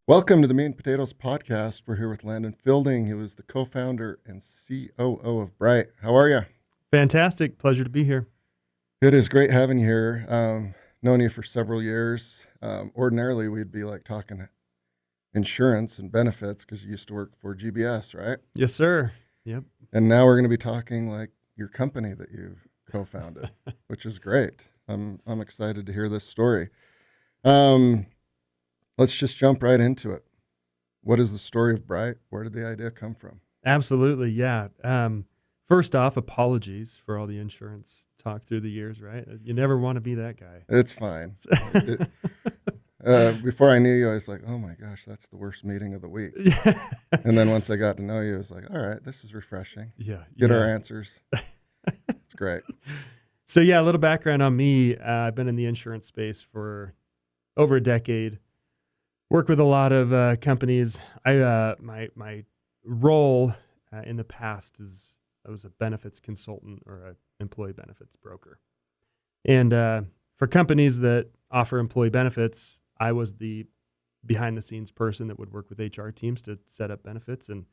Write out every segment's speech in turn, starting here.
Welcome to the Meat and Potatoes podcast. We're here with Landon Fielding, who is the co-founder and COO of Brite. How are you? Fantastic. Pleasure to be here. It is great having you here. Known you for several years. Ordinarily, we'd be like talking insurance and benefits because you used to work for GBS, right? Yes, sir. Yep. And now we're going to be talking like your company that you've co-founded, which is great. I'm excited to hear this story. Let's just jump right into it. What is the story of Brite? Where did the idea come from? Absolutely. Yeah. First off, apologies for all the insurance talk through the years, right? You never want to be that guy. It's fine. Before I knew you, I was like, oh my gosh, that's the worst meeting of the week. Yeah. And then once I got to know you, I was like, all right, this is refreshing. Yeah. Get our answers. It's great. So yeah, a little background on me. I've been in the insurance space for over a decade. Work with a lot of companies. My role in the past is I was a benefits consultant or an employee benefits broker. And for companies that offer employee benefits, I was the behind-the-scenes person that would work with HR teams to set up benefits and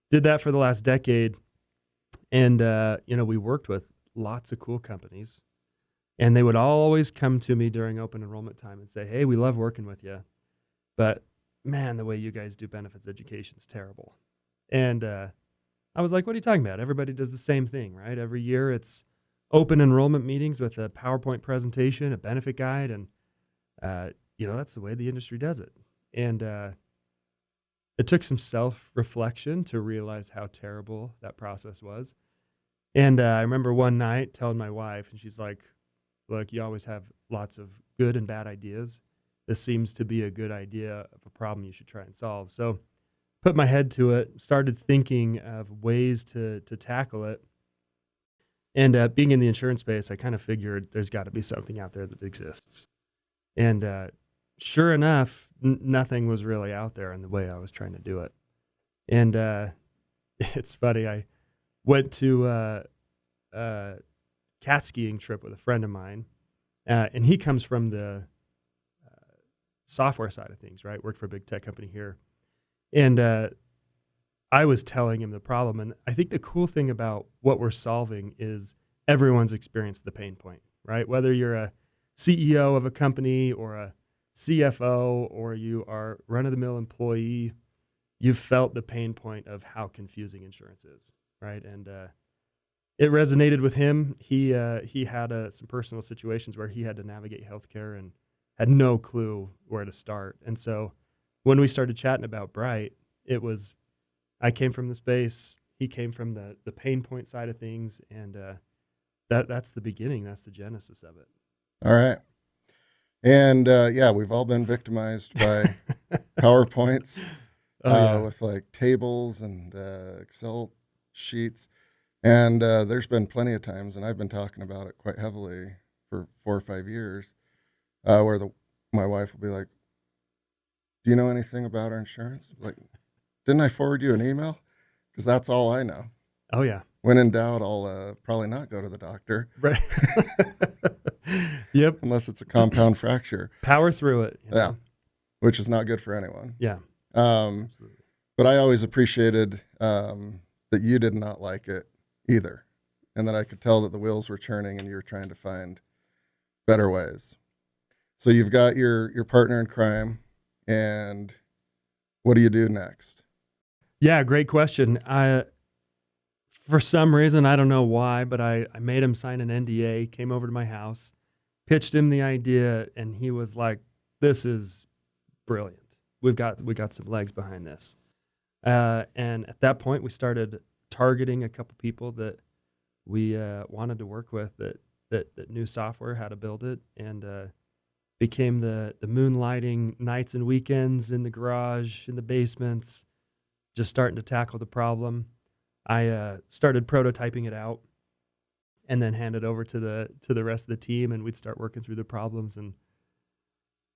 did that for the last decade. And, we worked with lots of cool companies. And they would always come to me during open enrollment time and say, hey, we love working with you. But, man, the way you guys do benefits education is terrible. And I was like, what are you talking about? Everybody does the same thing, right? Every year it's open enrollment meetings with a PowerPoint presentation, a benefit guide, and, that's the way the industry does it. And it took some self-reflection to realize how terrible that process was. And I remember one night telling my wife, and she's like, look, you always have lots of good and bad ideas. This seems to be a good idea of a problem you should try and solve. So put my head to it, started thinking of ways to tackle it. And being in the insurance space, I kind of figured there's got to be something out there that exists. And sure enough, nothing was really out there in the way I was trying to do it. And it's funny, I went to a cat skiing trip with a friend of mine, and he comes from the software side of things, right? Worked for a big tech company here. And I was telling him the problem. And I think the cool thing about what we're solving is everyone's experienced the pain point, right? Whether you're a CEO of a company or a CFO or you are run-of-the-mill employee, you've felt the pain point of how confusing insurance is, right? And it resonated with him. He had some personal situations where he had to navigate healthcare and had no clue where to start. And so when we started chatting about Brite, it was, I came from the space, he came from the pain point side of things, and that's the beginning, that's the genesis of it. All right. And we've all been victimized by PowerPoints with like tables and Excel sheets. And there's been plenty of times, and I've been talking about it quite heavily for 4 or 5 years, where my wife will be like, do you know anything about our insurance? Like, didn't I forward you an email? Because that's all I know. Oh, yeah. When in doubt, I'll probably not go to the doctor. Right. Yep. Unless it's a compound fracture. Power through it. Yeah. Which is not good for anyone. Yeah. But I always appreciated that you did not like it either. And that I could tell that the wheels were churning and you were trying to find better ways. So you've got your partner in crime, and what do you do next? Yeah, great question. For some reason, I don't know why, but I made him sign an NDA, came over to my house, pitched him the idea, and he was like, this is brilliant. We got some legs behind this. And at that point, we started targeting a couple people that we wanted to work with that knew software, how to build it, and became the moonlighting nights and weekends in the garage, in the basements, just starting to tackle the problem. I started prototyping it out and then hand it over to the rest of the team, and we'd start working through the problems. And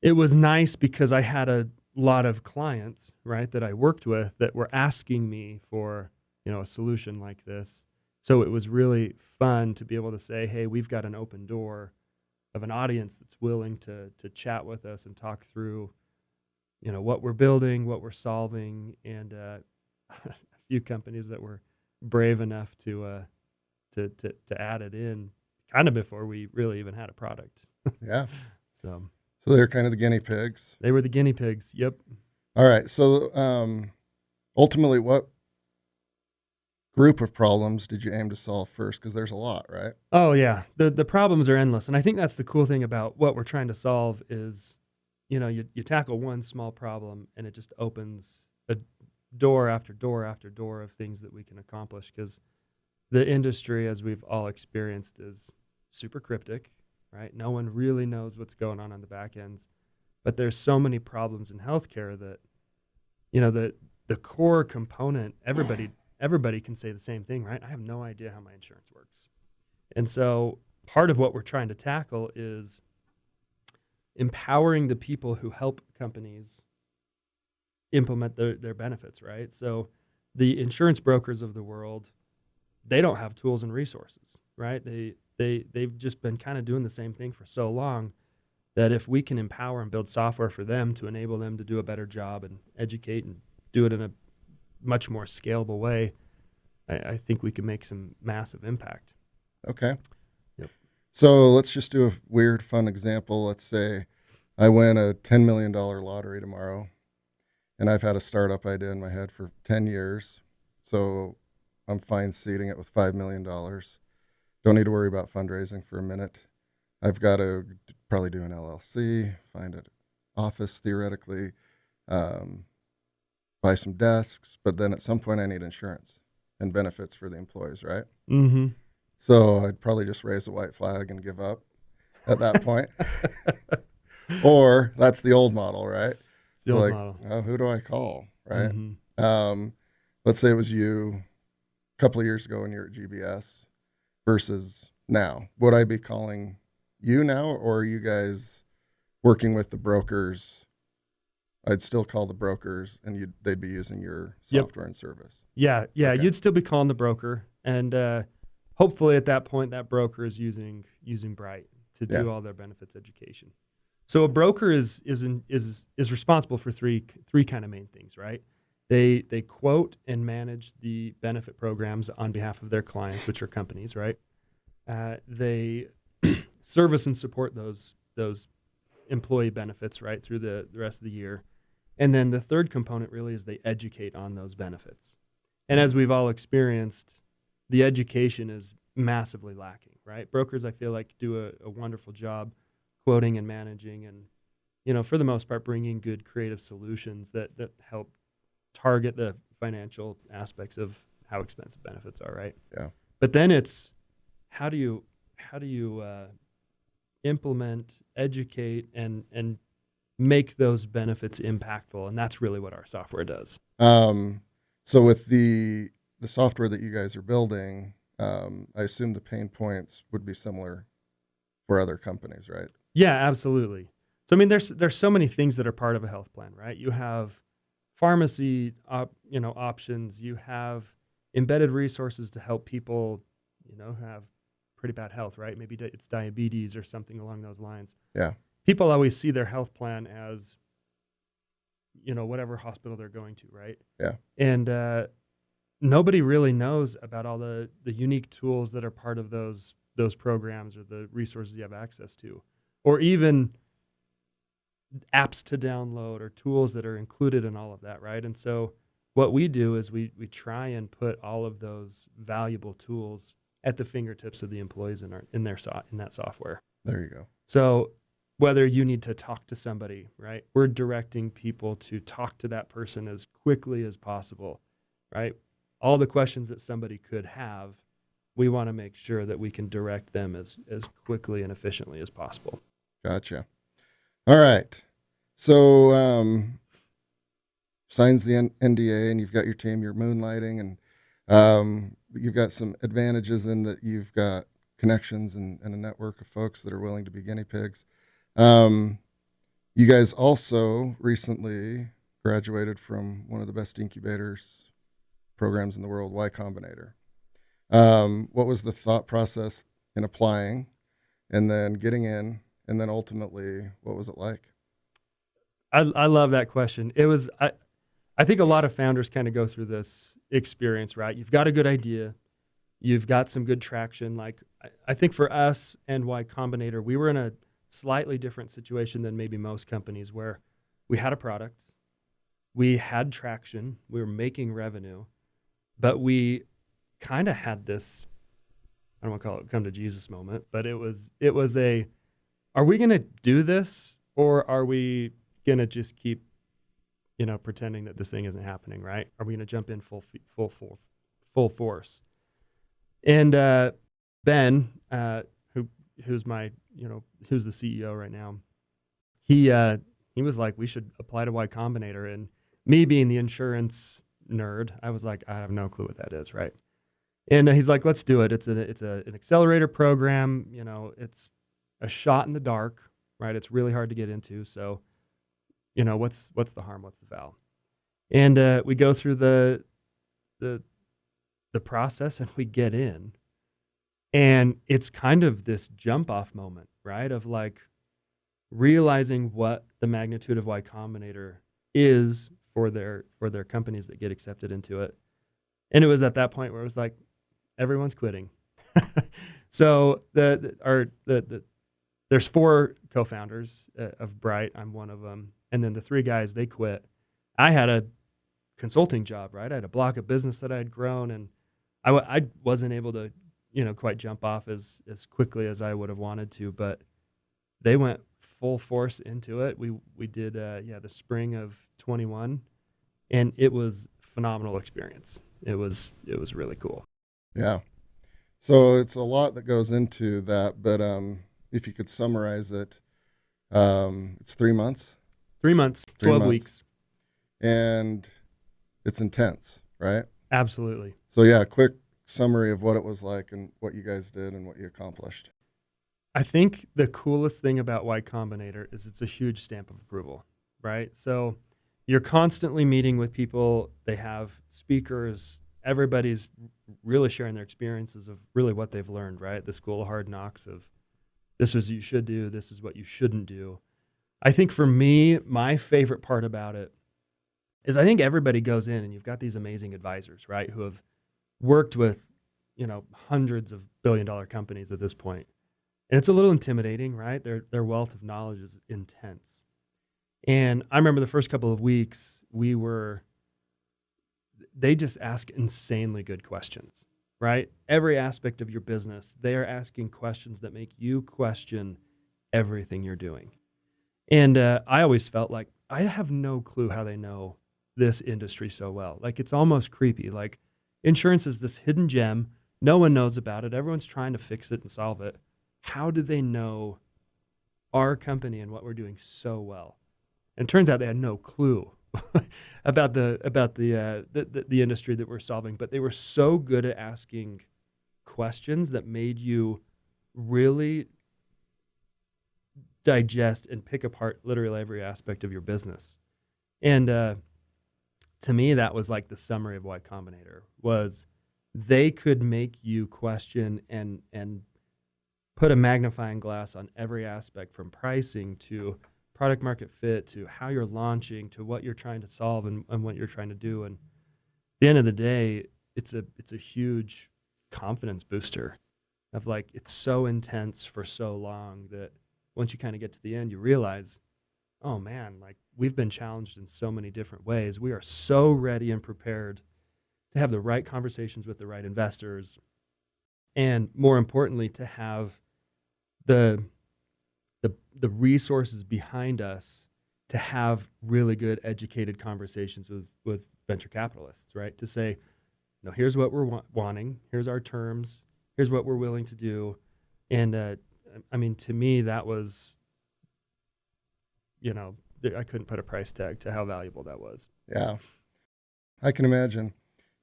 it was nice because I had a lot of clients, right, that I worked with that were asking me for, a solution like this. So it was really fun to be able to say, hey, we've got an open door of an audience that's willing to chat with us and talk through what we're building, what we're solving, and a few companies that were brave enough to add it in kind of before we really even had a product. Yeah. So they're kind of the guinea pigs. They were the guinea pigs. Yep. All right. So ultimately, what group of problems did you aim to solve first? Because there's a lot, right? Oh yeah, the problems are endless, and I think that's the cool thing about what we're trying to solve is, you tackle one small problem and it just opens a door after door after door of things that we can accomplish. Because the industry, as we've all experienced, is super cryptic, right? No one really knows what's going on the back ends, but there's so many problems in healthcare that, the core component, everybody can say the same thing, right? I have no idea how my insurance works. And so part of what we're trying to tackle is empowering the people who help companies implement their benefits, right? So the insurance brokers of the world, they don't have tools and resources, right? They've just been kind of doing the same thing for so long that if we can empower and build software for them to enable them to do a better job and educate and do it in a much more scalable way, I think we can make some massive impact. Okay. Yep. So let's just do a weird, fun example. Let's say I win a $10 million lottery tomorrow, and I've had a startup idea in my head for 10 years. So I'm fine seeding it with $5 million. Don't need to worry about fundraising for a minute. I've got to probably do an LLC, find an office theoretically, buy some desks, but then at some point I need insurance and benefits for the employees, right? Mm-hmm. So I'd probably just raise a white flag and give up at that point. Or that's the old model, right? It's the old model. Oh, who do I call, right? Mm-hmm. Let's say it was you a couple of years ago when you were at GBS versus now. Would I be calling you now, or are you guys working with the brokers? I'd still call the brokers, and they'd be using your software and service. Yeah. Okay. You'd still be calling the broker, and hopefully at that point that broker is using Brite to do all their benefits education. So a broker is responsible for three kind of main things, right? They quote and manage the benefit programs on behalf of their clients, which are companies, right? They service and support those employee benefits, right, through the rest of the year. And then the third component really is they educate on those benefits. And as we've all experienced, the education is massively lacking, right? Brokers, I feel like, do a wonderful job quoting and managing and, for the most part, bringing good creative solutions that help target the financial aspects of how expensive benefits are, right? Yeah. But then it's how do you implement, educate, and make those benefits impactful, and that's really what our software does. So with the software that you guys are building, I assume the pain points would be similar for other companies, right? Yeah, absolutely. So I mean, there's so many things that are part of a health plan, right? You have pharmacy, options. You have embedded resources to help people, have pretty bad health, right? Maybe it's diabetes or something along those lines. Yeah. People always see their health plan as, whatever hospital they're going to, right? Yeah. And nobody really knows about all the unique tools that are part of those programs or the resources you have access to, or even apps to download or tools that are included in all of that, right? And so what we do is we try and put all of those valuable tools at the fingertips of the employees in that software. There you go. So whether you need to talk to somebody, right? We're directing people to talk to that person as quickly as possible, right? All the questions that somebody could have, we want to make sure that we can direct them as quickly and efficiently as possible. Gotcha. All right. So signs the NDA, and you've got your team, you're moonlighting, and you've got some advantages in that you've got connections and a network of folks that are willing to be guinea pigs. You guys also recently graduated from one of the best incubators programs in the world, Y Combinator. What was the thought process in applying and then getting in, and then ultimately, what was it like? I love that question. I think a lot of founders kind of go through this experience, right? You've got a good idea, you've got some good traction. Like I think for us and Y Combinator, we were in a slightly different situation than maybe most companies where we had a product, we had traction, we were making revenue, but we kind of had this, I don't want to call it come to Jesus moment, but it was a, are we going to do this or are we going to just keep, pretending that this thing isn't happening, right? Are we going to jump in full force? And Ben, who's my, who's the CEO right now, he was like, we should apply to Y Combinator. And me being the insurance nerd, I was like, I have no clue what that is, right? And he's like, let's do it. It's an accelerator program. It's a shot in the dark, right? It's really hard to get into. So, what's the harm? What's the foul? And we go through the process and we get in. And it's kind of this jump off moment, right? Of like realizing what the magnitude of Y Combinator is for their companies that get accepted into it. And it was at that point where it was like, everyone's quitting. So there's 4 co-founders of Brite. I'm one of them. And then the 3 guys, they quit. I had a consulting job, right? I had a block of business that I had grown, and I wasn't able to, quite jump off as quickly as I would have wanted to, but they went full force into it. We did, the spring of 21, and it was a phenomenal experience. It was really cool. Yeah. So it's a lot that goes into that, but if you could summarize it, it's 3 months. 3 months, 12 weeks. And it's intense, right? Absolutely. So yeah, quick summary of what it was like and what you guys did and what you accomplished. I think the coolest thing about Y Combinator is it's a huge stamp of approval, right? So you're constantly meeting with people. They have speakers. Everybody's really sharing their experiences of really what they've learned, right? The school of hard knocks of this is what you should do, this is what you shouldn't do. I think for me, my favorite part about it is I think everybody goes in and you've got these amazing advisors, right, who have worked with, hundreds of billion-dollar companies at this point. And it's a little intimidating, right? Their wealth of knowledge is intense. And I remember the first couple of weeks, they just ask insanely good questions, right? Every aspect of your business, they are asking questions that make you question everything you're doing. And I always felt like I have no clue how they know this industry so well. Like it's almost creepy. Like insurance is this hidden gem. No one knows about it. Everyone's trying to fix it and solve it. How do they know our company and what we're doing so well? And it turns out they had no clue about the industry that we're solving, but they were so good at asking questions that made you really digest and pick apart literally every aspect of your business. And to me, that was like the summary of Y Combinator was they could make you question and put a magnifying glass on every aspect from pricing to product market fit to how you're launching to what you're trying to solve and what you're trying to do. And at the end of the day, it's a huge confidence booster of like, it's so intense for so long that once you kind of get to the end, you realize, oh man, like we've been challenged in so many different ways. We are so ready and prepared to have the right conversations with the right investors. And more importantly, to have the resources behind us to have really good educated conversations with venture capitalists, right? To say, here's what we're wanting, here's our terms, here's what we're willing to do. And I mean, to me, that was, I couldn't put a price tag to how valuable that was. Yeah, I can imagine.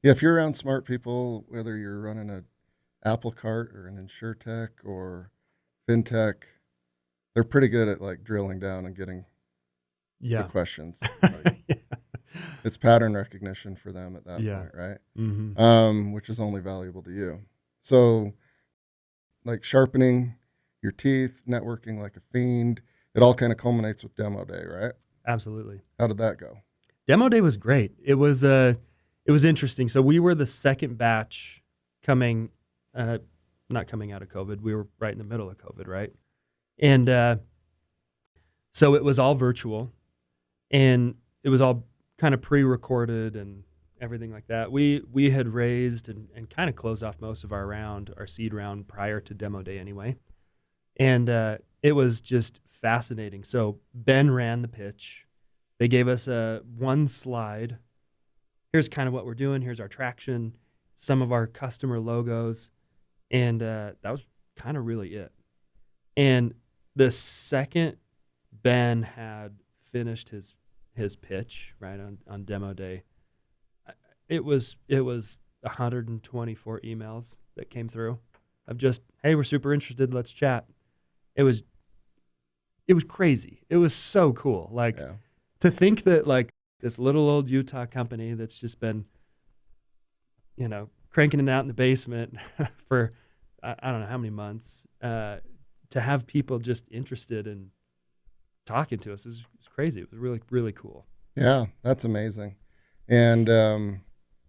Yeah, if you're around smart people, whether you're running an Apple cart or an InsurTech or FinTech, they're pretty good at like drilling down and getting the questions. Like, it's pattern recognition for them at that point, right? Mm-hmm. Which is only valuable to you. So like sharpening your teeth, networking like a fiend, it all kind of culminates with demo day, right? Absolutely. How did that go? Demo day was great. It was interesting. So we were the second batch coming, not coming out of COVID. We were right in the middle of COVID, right? And so it was all virtual, and it was all kind of pre-recorded and everything like that. We had raised and kind of closed off most of our seed round prior to demo day anyway. And it was just fascinating. So Ben ran the pitch. They gave us one slide. Here's kind of what we're doing. Here's our traction, some of our customer logos. And that was kind of really it. And the second Ben had finished his pitch, right, on demo day, it was 124 emails that came through of just, hey, we're super interested, let's chat. It was crazy. It was so cool. Like, to think that, like, this little old Utah company that's just been, cranking it out in the basement for I don't know how many months, to have people just interested in talking to us is crazy. It was really, really cool. Yeah, that's amazing. And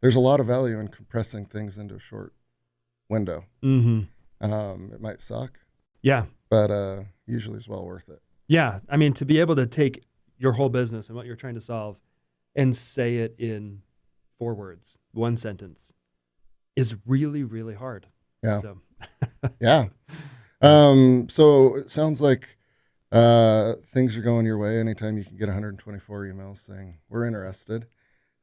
there's a lot of value in compressing things into a short window. Mm-hmm. It might suck. Yeah. But usually it's well worth it. Yeah. I mean, to be able to take your whole business and what you're trying to solve and say it in 4 words, 1 sentence, is really, really hard. Yeah. So. Yeah. So it sounds like things are going your way. Anytime you can get 124 emails saying we're interested.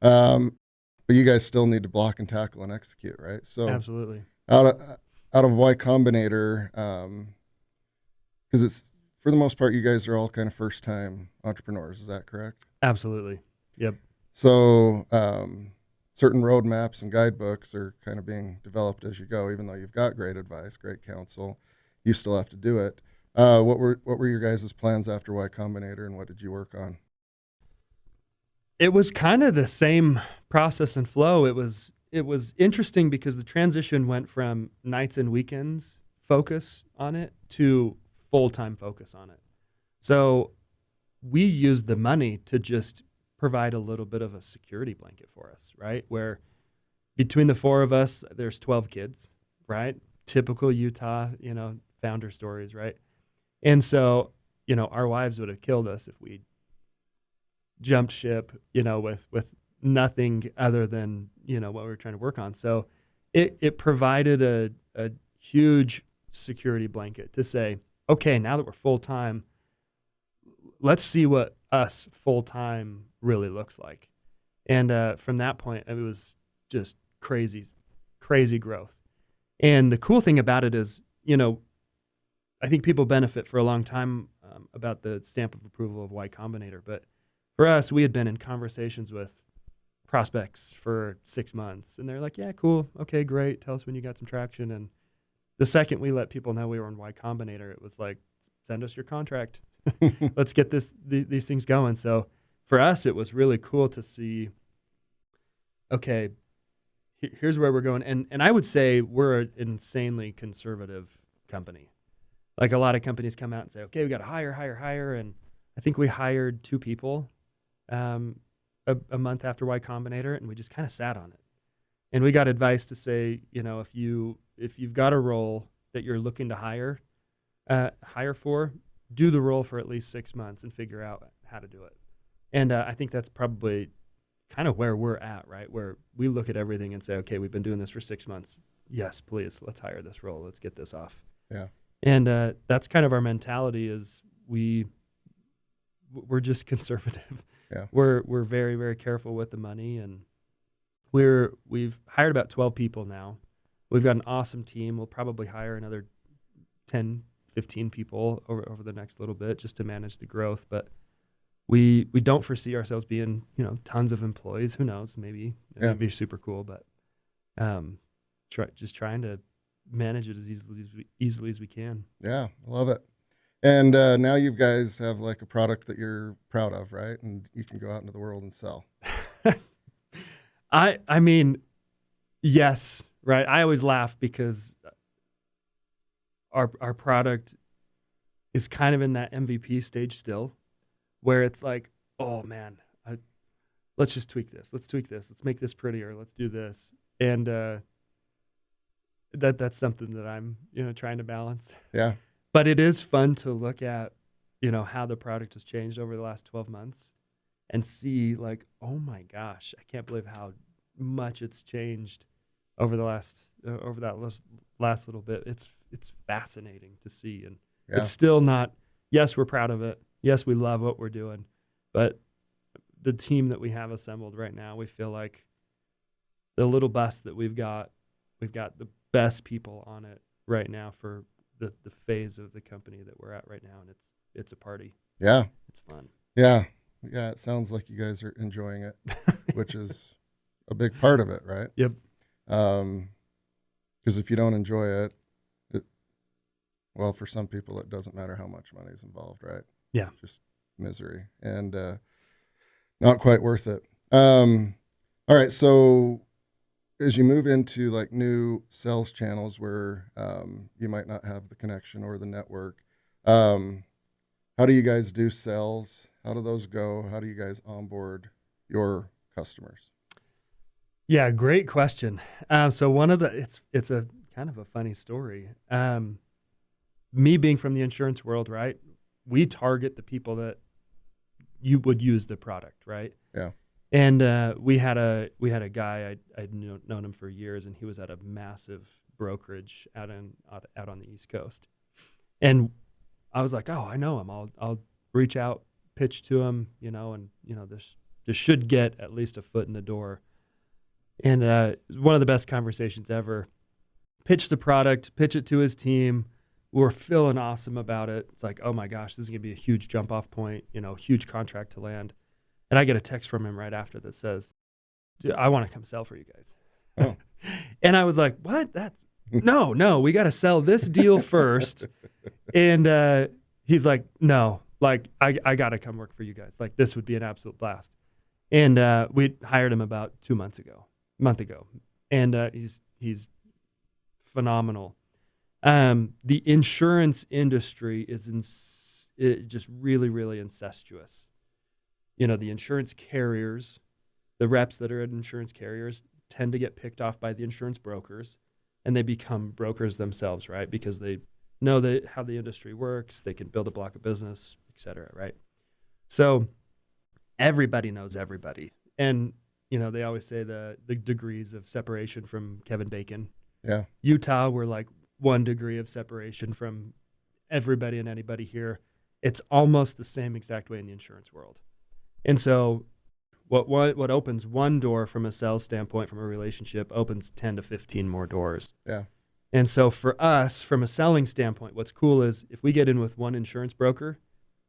But you guys still need to block and tackle and execute, right? So absolutely. Out of Y Combinator, because it's, for the most part, you guys are all kind of first-time entrepreneurs. Is that correct? Absolutely. Yep. So certain roadmaps and guidebooks are kind of being developed as you go. Even though you've got great advice, great counsel, you still have to do it. What were your guys' plans after Y Combinator, and what did you work on? It was kind of the same process and flow. It was interesting because the transition went from nights and weekends focus on it to full-time focus on it. So we used the money to just provide a little bit of a security blanket for us, right? Where between the 4 of us, there's 12 kids, right? Typical Utah, founder stories, right? And so, our wives would have killed us if we jumped ship, with nothing other than, what we were trying to work on. So it provided a huge security blanket to say, okay, now that we're full-time, let's see what us full-time really looks like. And from that point, it was just crazy growth. And the cool thing about it is, I think people benefit for a long time about the stamp of approval of Y Combinator. But for us, we had been in conversations with prospects for 6 months. And they're like, yeah, cool. Okay, great. Tell us when you got some traction. And the second we let people know we were on Y Combinator, it was like, send us your contract. Let's get these things going. So for us, it was really cool to see, okay, here's where we're going. And I would say we're an insanely conservative company. Like, a lot of companies come out and say, okay, we got to hire. And I think we hired 2 people a month after Y Combinator, and we just kind of sat on it. And we got advice to say, if you've got a role that you're looking to hire for, do the role for at least 6 months and figure out how to do it. And I think that's probably kind of where we're at, right? Where we look at everything and say, okay, we've been doing this for 6 months. Yes, please, let's hire this role. Let's get this off. Yeah. And that's kind of our mentality, is we're just conservative. Yeah. We're very, very careful with the money, and we've hired about 12 people now. We've got an awesome team. We'll probably hire another 10, 15 people over the next little bit just to manage the growth. But we don't foresee ourselves being, tons of employees. Who knows? Maybe it'd be super cool, but just trying to manage it as easily as we can. Yeah, I love it. And now you guys have like a product that you're proud of, right? And you can go out into the world and sell. I mean, yes, right. I always laugh because our product is kind of in that MVP stage still, where it's like, oh man, let's just tweak this. Let's tweak this. Let's make this prettier. Let's do this. And that's something that I'm, trying to balance. Yeah. But it is fun to look at, how the product has changed over the last 12 months and see like, oh my gosh, I can't believe how much it's changed over the last last little bit. It's fascinating to see, and it's still not. Yes, we're proud of it. Yes, we love what we're doing, but the team that we have assembled right now, we feel like the little bus that we've got the best people on it right now for the phase of the company that we're at right now, and it's a party. Yeah, it's fun. Yeah, it sounds like you guys are enjoying it, which is a big part of it, right? Yep. Because if you don't enjoy it, well, for some people, it doesn't matter how much money is involved, right? Yeah. Just misery and not quite worth it. All right. So as you move into like new sales channels where you might not have the connection or the network, how do you guys do sales? How do those go? How do you guys onboard your customers? Yeah, great question. So one of it's a kind of a funny story. Me being from the insurance world, right? We target the people that you would use the product, right? Yeah. And we had a guy I'd known him for years, and he was at a massive brokerage out on the East Coast, and I was like, oh, I know him. I'll reach out, pitch to him, and this should get at least a foot in the door. And one of the best conversations ever. Pitch the product, pitch it to his team. We're feeling awesome about it. It's like, oh my gosh, this is gonna be a huge jump off point, huge contract to land. And I get a text from him right after that says, dude, I want to come sell for you guys. Oh. And I was like, what? No, we got to sell this deal first. And he's like, no, like I got to come work for you guys. Like this would be an absolute blast. And we hired him about a month ago. And he's phenomenal. The insurance industry is just really, really incestuous. The insurance carriers, the reps that are at insurance carriers tend to get picked off by the insurance brokers, and they become brokers themselves, right? Because they know how the industry works, they can build a block of business, et cetera, right? So everybody knows everybody. And, they always say the degrees of separation from Kevin Bacon. Yeah. Utah, we're like 1 degree of separation from everybody and anybody here. It's almost the same exact way in the insurance world. And so what opens one door from a sales standpoint, from a relationship, opens 10 to 15 more doors. Yeah. And so for us, from a selling standpoint, what's cool is if we get in with one insurance broker,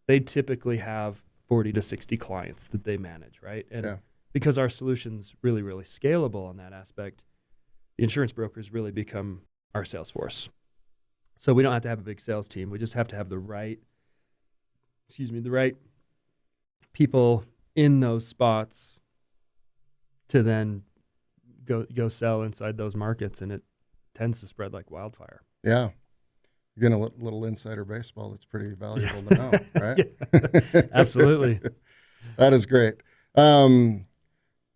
they typically have 40 to 60 clients that they manage, right? And because our solution's really, really scalable on that aspect, the insurance brokers really become our sales force. So we don't have to have a big sales team. We just have to have the right people in those spots to then go sell inside those markets, and it tends to spread like wildfire. Yeah. You're getting a little insider baseball that's pretty valuable to know, right? Yeah, absolutely. That is great.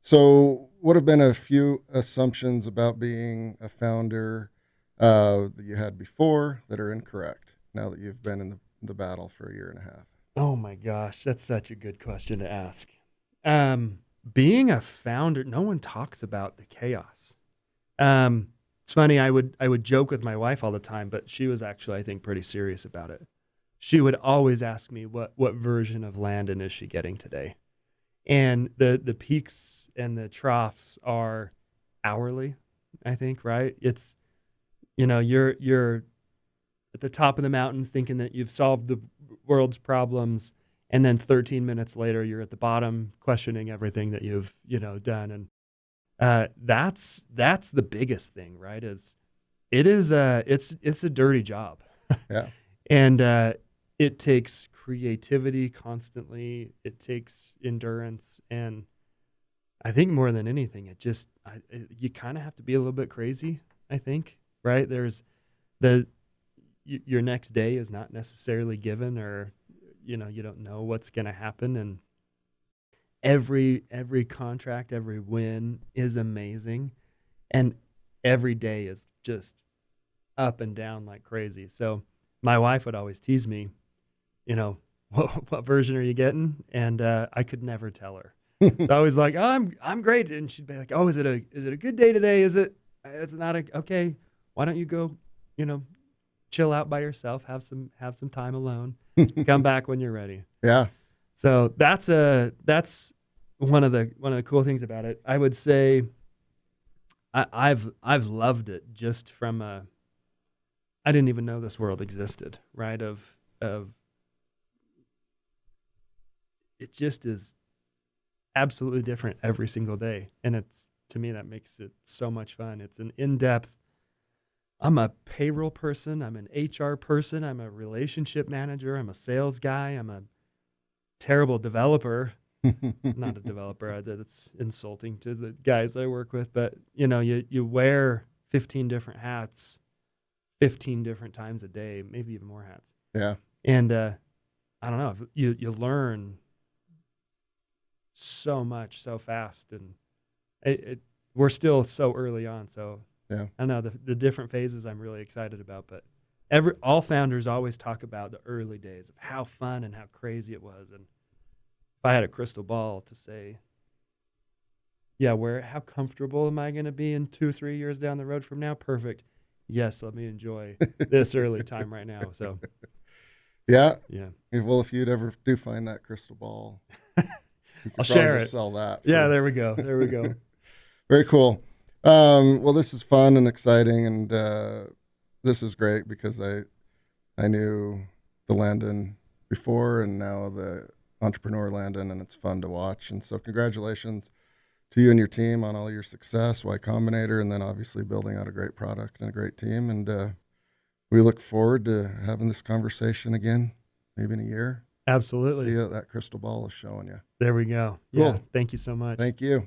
So what have been a few assumptions about being a founder that you had before that are incorrect now that you've been in the battle for a year and a half? Oh my gosh, that's such a good question to ask. Being a founder, no one talks about the chaos. It's funny, I would joke with my wife all the time, but she was actually, I think, pretty serious about it. She would always ask me what version of Landon is she getting today? And the peaks and the troughs are hourly, I think, right? It's, you're at the top of the mountains thinking that you've solved the world's problems, and then 13 minutes later you're at the bottom questioning everything that you've done. And that's the biggest thing, right? It's a dirty job. Yeah. And it takes creativity constantly. It takes endurance, and I think more than anything, you kind of have to be a little bit crazy, I think, right? There's your next day is not necessarily given, or you don't know what's going to happen, and every contract, every win is amazing, and every day is just up and down like crazy. So my wife would always tease me, what version are you getting? And I could never tell her. So I was like, oh, I'm great, and she'd be like, oh, is it a good day today? It's not okay? Why don't you go, chill out by yourself, have some time alone, come back when you're ready. Yeah. So that's one of the cool things about it. I would say I've loved it just from I didn't even know this world existed, right? Of it just is absolutely different every single day, and to me that makes it so much fun. It's an in-depth. I'm a payroll person. I'm an HR person. I'm a relationship manager. I'm a sales guy. I'm a terrible developer. Not a developer. That's insulting to the guys I work with. But you wear 15 different hats, 15 different times a day, maybe even more hats. Yeah. And I don't know. You learn so much so fast, and we're still so early on. So yeah, I don't know the different phases I'm really excited about. But all founders always talk about the early days of how fun and how crazy it was. And if I had a crystal ball to say, yeah, how comfortable am I going to be in 2-3 years down the road from now? Perfect. Yes, let me enjoy this early time right now. So, yeah. Yeah. Well, if you'd ever do find that crystal ball, you I'll share it. Sell that. Yeah, there we go. Very cool. Well, this is fun and exciting, and this is great because I knew the Landon before, and now the entrepreneur Landon, and it's fun to watch. And so congratulations to you and your team on all your success, Y Combinator, and then obviously building out a great product and a great team. And we look forward to having this conversation again, maybe in a year. Absolutely. See what that crystal ball is showing you. There we go. Cool. Yeah. Thank you so much. Thank you.